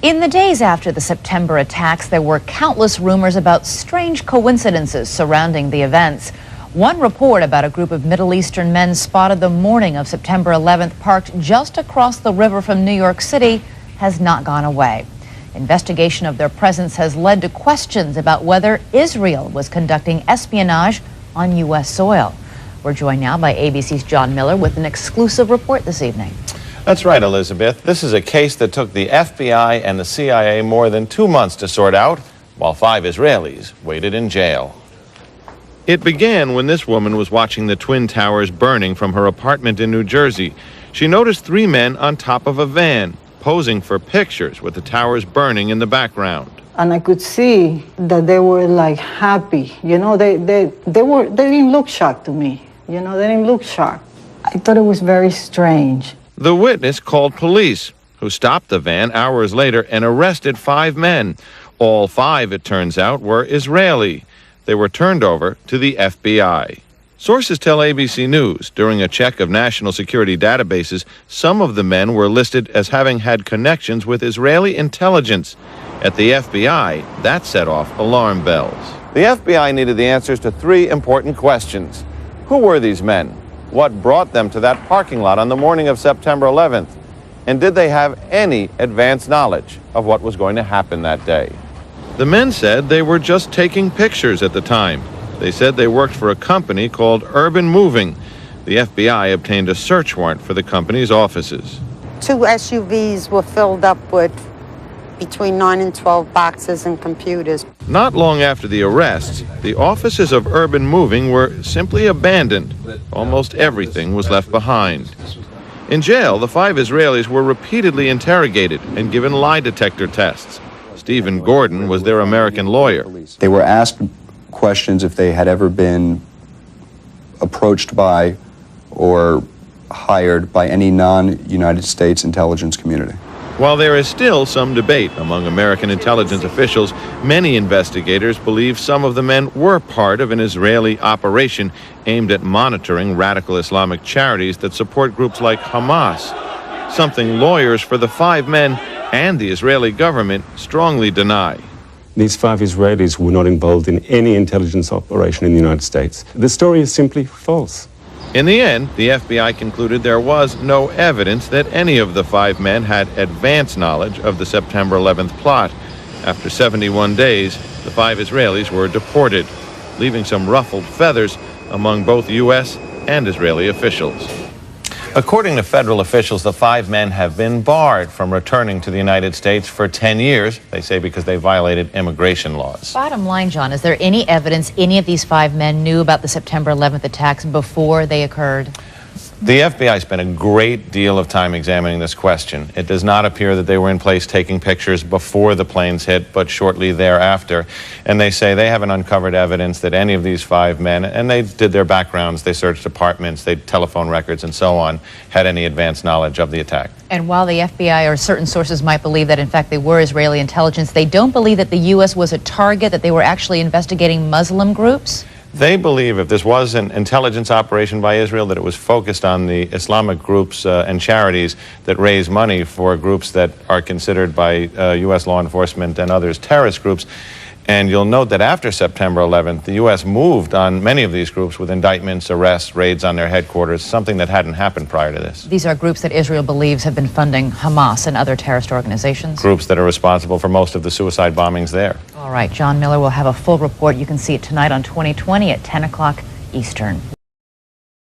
In the days after the September attacks, there were countless rumors about strange coincidences surrounding the events. One report about a group of Middle Eastern men spotted the morning of September 11th parked just across the river from New York City has not gone away. Investigation of their presence has led to questions about whether Israel was conducting espionage on U.S. soil. We're joined now by ABC's John Miller with an exclusive report this evening. That's right, Elizabeth. This is a case that took the FBI and the CIA more than 2 months to sort out, while 5 Israelis waited in jail. It began when this woman was watching the Twin Towers burning from her apartment in New Jersey. She noticed 3 men on top of a van, posing for pictures with the towers burning in the background. And I could see that they were like happy. You know, they didn't look shocked to me. You know, they didn't look shocked. I thought it was very strange. The witness called police, who stopped the van hours later and arrested 5 men. All 5, it turns out, were Israeli. They were turned over to the FBI. Sources tell ABC News during a check of national security databases, some of the men were listed as having had connections with Israeli intelligence. At the FBI, that set off alarm bells. The FBI needed the answers to 3 important questions. Who were these men? What brought them to that parking lot on the morning of September 11th? And did they have any advance knowledge of what was going to happen that day? The men said they were just taking pictures at the time. They said they worked for a company called Urban Moving. The FBI obtained a search warrant for the company's offices. 2 SUVs were filled up with between 9 and 12 boxes and computers. Not long after the arrests, the offices of Urban Moving were simply abandoned. Almost everything was left behind. In jail, the 5 Israelis were repeatedly interrogated and given lie detector tests. Stephen Gordon was their American lawyer. They were asked questions if they had ever been approached by or hired by any non-United States intelligence community. While there is still some debate among American intelligence officials, many investigators believe some of the men were part of an Israeli operation aimed at monitoring radical Islamic charities that support groups like Hamas, something lawyers for the 5 men and the Israeli government strongly deny. These 5 Israelis were not involved in any intelligence operation in the United States. The story is simply false. In the end, the FBI concluded there was no evidence that any of the 5 men had advance knowledge of the September 11th plot. After 71 days, the 5 Israelis were deported, leaving some ruffled feathers among both U.S. and Israeli officials. According to federal officials, the 5 men have been barred from returning to the United States for 10 years, they say because they violated immigration laws. Bottom line, John, is there any evidence any of these 5 men knew about the September 11th attacks before they occurred? The FBI spent a great deal of time examining this question. It does not appear that they were in place taking pictures before the planes hit, but shortly thereafter. And they say they haven't uncovered evidence that any of these 5 men, and they did their backgrounds, they searched apartments, they telephone records and so on, had any advance knowledge of the attack. And while the FBI or certain sources might believe that in fact they were Israeli intelligence, they don't believe that the U.S. was a target, that they were actually investigating Muslim groups? They believe if this was an intelligence operation by Israel, that it was focused on the Islamic groups and charities that raise money for groups that are considered by U.S. law enforcement and others terrorist groups. And you'll note that after September 11th, the U.S. moved on many of these groups with indictments, arrests, raids on their headquarters, something that hadn't happened prior to this. These are groups that Israel believes have been funding Hamas and other terrorist organizations? Groups that are responsible for most of the suicide bombings there. All right, John Miller will have a full report. You can see it tonight on 2020 at 10 o'clock Eastern.